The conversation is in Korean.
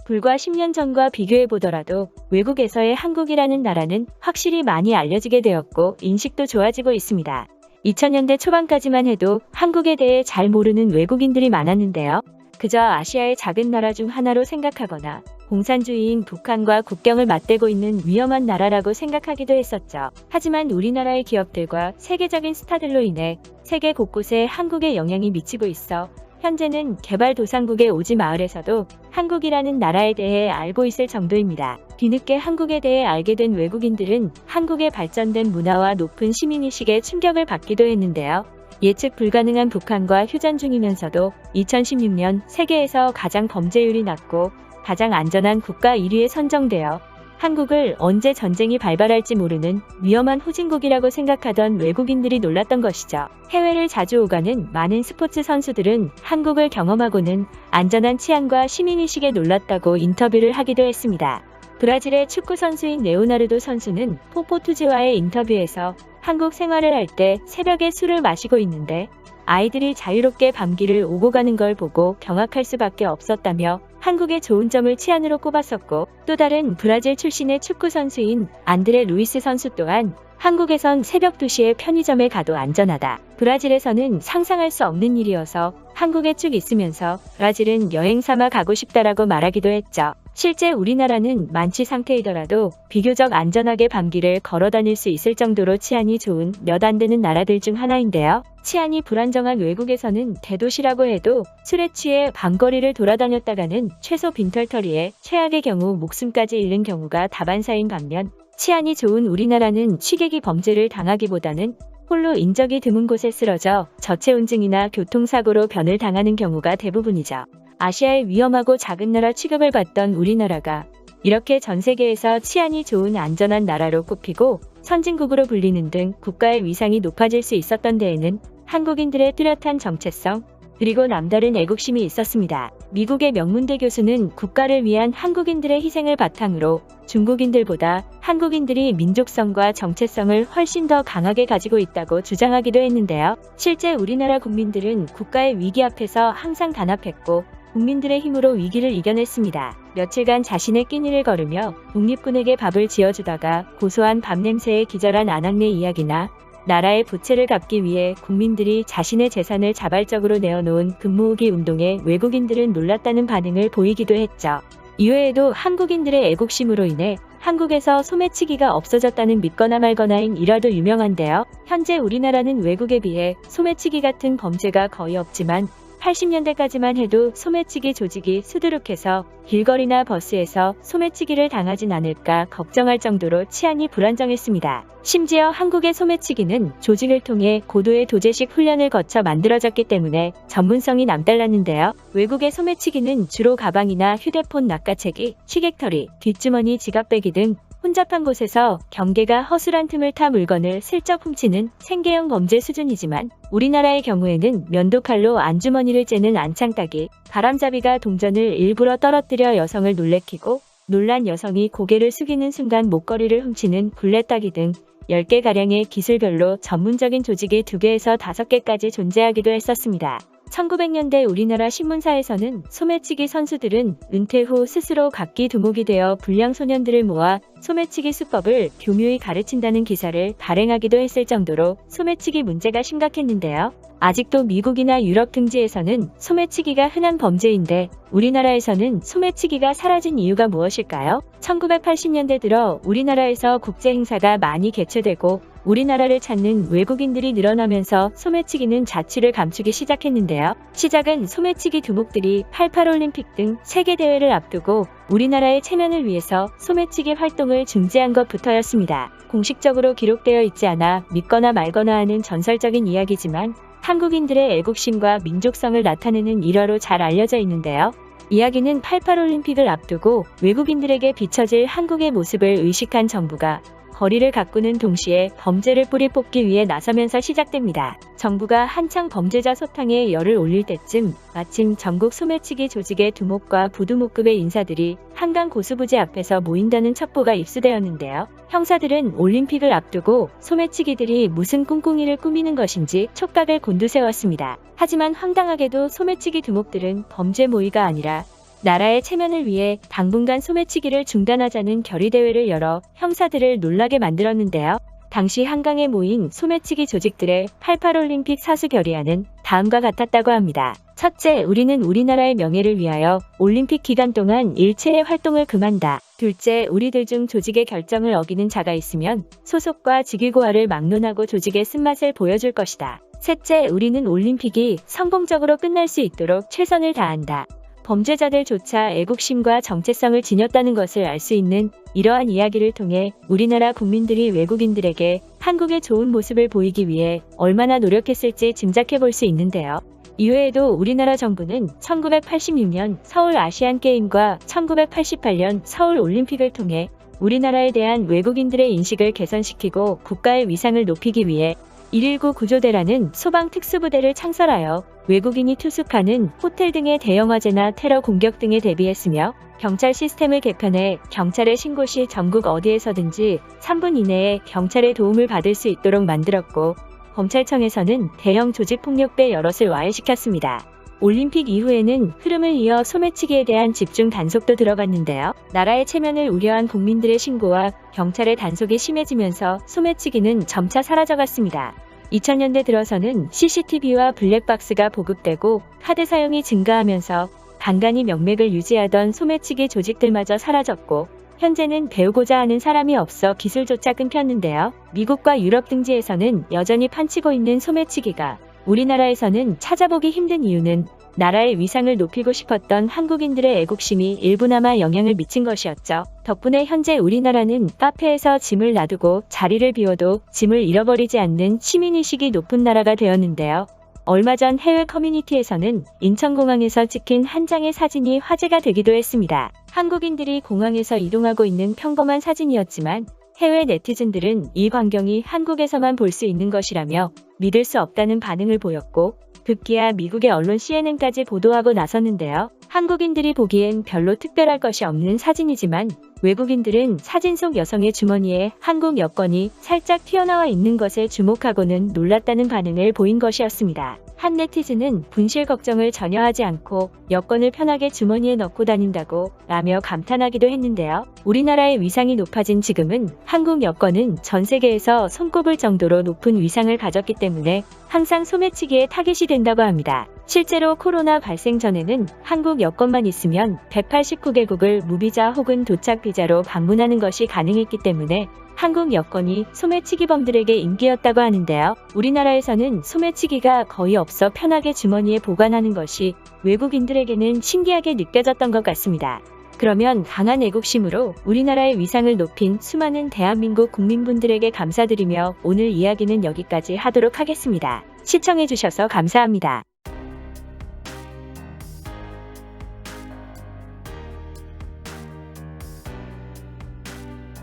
불과 10년 전과 비교해보더라도 외국에서의 한국이라는 나라는 확실히 많이 알려지게 되었고 인식도 좋아지고 있습니다. 2000년대 초반까지만 해도 한국에 대해 잘 모르는 외국인들이 많았는데요. 그저 아시아의 작은 나라 중 하나로 생각하거나 공산주의인 북한과 국경을 맞대고 있는 위험한 나라라고 생각하기도 했었죠. 하지만 우리나라의 기업들과 세계적인 스타들로 인해 세계 곳곳에 한국의 영향이 미치고 있어 현재는 개발도상국의 오지 마을에서도 한국이라는 나라에 대해 알고 있을 정도입니다. 뒤늦게 한국에 대해 알게 된 외국인들은 한국의 발전된 문화와 높은 시민의식에 충격을 받기도 했는데요. 예측 불가능한 북한과 휴전 중이면서도 2016년 세계에서 가장 범죄율이 낮고 가장 안전한 국가 1위에 선정되어 한국을 언제 전쟁이 발발할지 모르는 위험한 후진국이라고 생각하던 외국인들이 놀랐던 것이죠. 해외를 자주 오가는 많은 스포츠 선수들은 한국을 경험하고는 안전한 치안과 시민의식에 놀랐다고 인터뷰를 하기도 했습니다. 브라질의 축구 선수인 레오나르도 선수는 포포투즈와의 인터뷰에서 한국 생활을 할 때 새벽에 술을 마시고 있는데 아이들이 자유롭게 밤길을 오고 가는 걸 보고 경악할 수밖에 없었다며 한국의 좋은 점을 치안으로 꼽았었고, 또 다른 브라질 출신의 축구 선수인 안드레 루이스 선수 또한 한국에선 새벽 2시에 편의점에 가도 안전하다. 브라질에서는 상상할 수 없는 일이어서 한국에 쭉 있으면서 브라질은 여행 삼아 가고 싶다라고 말하기도 했죠. 실제 우리나라는 만취 상태이더라도 비교적 안전하게 밤길을 걸어 다닐 수 있을 정도로 치안이 좋은 몇 안 되는 나라들 중 하나인데요. 치안이 불안정한 외국에서는 대도시라고 해도 술에 취해 밤거리를 돌아다녔다가는 최소 빈털터리에 최악의 경우 목숨까지 잃는 경우가 다반사인 반면 치안이 좋은 우리나라는 취객이 범죄를 당하기보다는 홀로 인적이 드문 곳에 쓰러져 저체온증이나 교통사고로 변을 당하는 경우가 대부분이죠. 아시아의 위험하고 작은 나라 취급을 받던 우리나라가 이렇게 전 세계에서 치안이 좋은 안전한 나라로 꼽히고 선진국으로 불리는 등 국가의 위상이 높아질 수 있었던 데에는 한국인들의 뚜렷한 정체성 그리고 남다른 애국심이 있었습니다. 미국의 명문대 교수는 국가를 위한 한국인들의 희생을 바탕으로 중국인들보다 한국인들이 민족성과 정체성을 훨씬 더 강하게 가지고 있다고 주장하기도 했는데요. 실제 우리나라 국민들은 국가의 위기 앞에서 항상 단합했고 국민들의 힘으로 위기를 이겨냈습니다. 며칠간 자신의 끼니를 걸으며 독립군에게 밥을 지어주다가 고소한 밥냄새에 기절한 안학내 이야기나 나라의 부채를 갚기 위해 국민들이 자신의 재산을 자발적으로 내어놓은 금모으기 운동에 외국인들은 놀랐다는 반응을 보이기도 했죠. 이외에도 한국인들의 애국심으로 인해 한국에서 소매치기가 없어졌다는 믿거나 말거나인 일화도 유명한데요. 현재 우리나라는 외국에 비해 소매치기 같은 범죄가 거의 없지만 80년대까지만 해도 소매치기 조직이 수두룩해서 길거리나 버스에서 소매치기를 당하진 않을까 걱정할 정도로 치안이 불안정했습니다. 심지어 한국의 소매치기는 조직을 통해 고도의 도제식 훈련을 거쳐 만들어졌기 때문에 전문성이 남달랐는데요. 외국의 소매치기는 주로 가방이나 휴대폰 낚아채기, 취객털이, 뒷주머니 지갑배기 등 혼잡한 곳에서 경계가 허술한 틈을 타 물건을 슬쩍 훔치는 생계형 범죄 수준이지만 우리나라의 경우에는 면도칼로 안주머니를 째는 안창따기, 바람잡이가 동전을 일부러 떨어뜨려 여성을 놀래키고 놀란 여성이 고개를 숙이는 순간 목걸이를 훔치는 굴레따기 등 10개가량의 기술별로 전문적인 조직이 2개에서 5개까지 존재하기도 했었습니다. 1900년대 우리나라 신문사에서는 소매치기 선수들은 은퇴 후 스스로 각기 두목이 되어 불량 소년들을 모아 소매치기 수법을 교묘히 가르친다는 기사를 발행하기도 했을 정도로 소매치기 문제가 심각했는데요. 아직도 미국이나 유럽 등지에서는 소매치기가 흔한 범죄인데 우리나라에서는 소매치기가 사라진 이유가 무엇일까요? 1980년대 들어 우리나라에서 국제 행사가 많이 개최되고 우리나라를 찾는 외국인들이 늘어나면서 소매치기는 자취를 감추기 시작했는데요. 시작은 소매치기 두목들이 88올림픽 등 세계대회를 앞두고 우리나라의 체면을 위해서 소매치기 활동을 중지한 것부터였습니다. 공식적으로 기록되어 있지 않아 믿거나 말거나 하는 전설적인 이야기지만 한국인들의 애국심과 민족성을 나타내는 일화로 잘 알려져 있는데요. 이야기는 88올림픽을 앞두고 외국인들에게 비춰질 한국의 모습을 의식한 정부가 거리를 가꾸는 동시에 범죄를 뿌리 뽑기 위해 나서면서 시작됩니다. 정부가 한창 범죄자 소탕에 열을 올릴 때쯤 마침 전국 소매치기 조직의 두목과 부두목급의 인사들이 한강 고수부지 앞에서 모인다는 첩보가 입수되었는데요. 형사들은 올림픽을 앞두고 소매치기들이 무슨 꿍꿍이를 꾸미는 것인지 촉각을 곤두세웠습니다. 하지만 황당하게도 소매치기 두목들은 범죄 모의가 아니라 나라의 체면을 위해 당분간 소매치기를 중단하자는 결의대회를 열어 형사들을 놀라게 만들었는데요. 당시 한강에 모인 소매치기 조직들의 88올림픽 사수 결의안은 다음과 같았다고 합니다. 첫째, 우리는 우리나라의 명예를 위하여 올림픽 기간 동안 일체의 활동을 금한다. 둘째, 우리들 중 조직의 결정을 어기는 자가 있으면 소속과 직위고하를 막론하고 조직의 쓴맛을 보여줄 것이다. 셋째, 우리는 올림픽이 성공적으로 끝날 수 있도록 최선을 다한다. 범죄자들조차 애국심과 정체성을 지녔다는 것을 알 수 있는 이러한 이야기를 통해 우리나라 국민들이 외국인들에게 한국의 좋은 모습을 보이기 위해 얼마나 노력했을지 짐작해 볼 수 있는데요. 이외에도 우리나라 정부는 1986년 서울 아시안게임과 1988년 서울 올림픽을 통해 우리나라에 대한 외국인들의 인식을 개선시키고 국가의 위상을 높이기 위해 119 구조대라는 소방 특수부대를 창설하여 외국인이 투숙하는 호텔 등의 대형 화재나 테러 공격 등에 대비했으며 경찰 시스템을 개편해 경찰에 신고 시 전국 어디에서든지 3분 이내에 경찰의 도움을 받을 수 있도록 만들었고 검찰청에서는 대형 조직폭력배 여럿을 와해시켰습니다. 올림픽 이후에는 흐름을 이어 소매치기에 대한 집중 단속도 들어갔는데요. 나라의 체면을 우려한 국민들의 신고와 경찰의 단속이 심해지면서 소매치기는 점차 사라져갔습니다. 2000년대 들어서는 CCTV와 블랙박스가 보급되고 카드 사용이 증가하면서 간간히 명맥을 유지하던 소매치기 조직들마저 사라졌고 현재는 배우고자 하는 사람이 없어 기술조차 끊겼는데요. 미국과 유럽 등지에서는 여전히 판치고 있는 소매치기가 우리나라에서는 찾아보기 힘든 이유는 나라의 위상을 높이고 싶었던 한국인들의 애국심이 일부나마 영향을 미친 것이었죠. 덕분에 현재 우리나라는 카페에서 짐을 놔두고 자리를 비워도 짐을 잃어버리지 않는 시민의식이 높은 나라가 되었는데요. 얼마 전 해외 커뮤니티에서는 인천공항에서 찍힌 한 장의 사진이 화제가 되기도 했습니다. 한국인들이 공항에서 이동하고 있는 평범한 사진이었지만 해외 네티즌들은 이 광경이 한국에서만 볼 수 있는 것이라며 믿을 수 없다는 반응을 보였고 급기야 미국의 언론 CNN까지 보도하고 나섰는데요. 한국인들이 보기엔 별로 특별할 것이 없는 사진이지만 외국인들은 사진 속 여성의 주머니에 한국 여권이 살짝 튀어나와 있는 것에 주목하고는 놀랐다는 반응을 보인 것이었습니다. 한 네티즌은 분실 걱정을 전혀 하지 않고 여권을 편하게 주머니에 넣고 다닌다고 라며 감탄하기도 했는데요. 우리나라의 위상이 높아진 지금은 한국 여권은 전 세계에서 손꼽을 정도로 높은 위상을 가졌기 때문에 항상 소매치기에 타깃이 된다고 합니다. 실제로 코로나 발생 전에는 한국 여권만 있으면 189개국을 무비자 혹은 도착 비자로 방문하는 것이 가능했기 때문에 한국 여권이 소매치기범들에게 인기였다고 하는데요. 우리나라에서는 소매치기가 거의 없어 편하게 주머니에 보관하는 것이 외국인들에게는 신기하게 느껴졌던 것 같습니다. 그러면 강한 애국심으로 우리나라의 위상을 높인 수많은 대한민국 국민분들에게 감사드리며 오늘 이야기는 여기까지 하도록 하겠습니다. 시청해주셔서 감사합니다.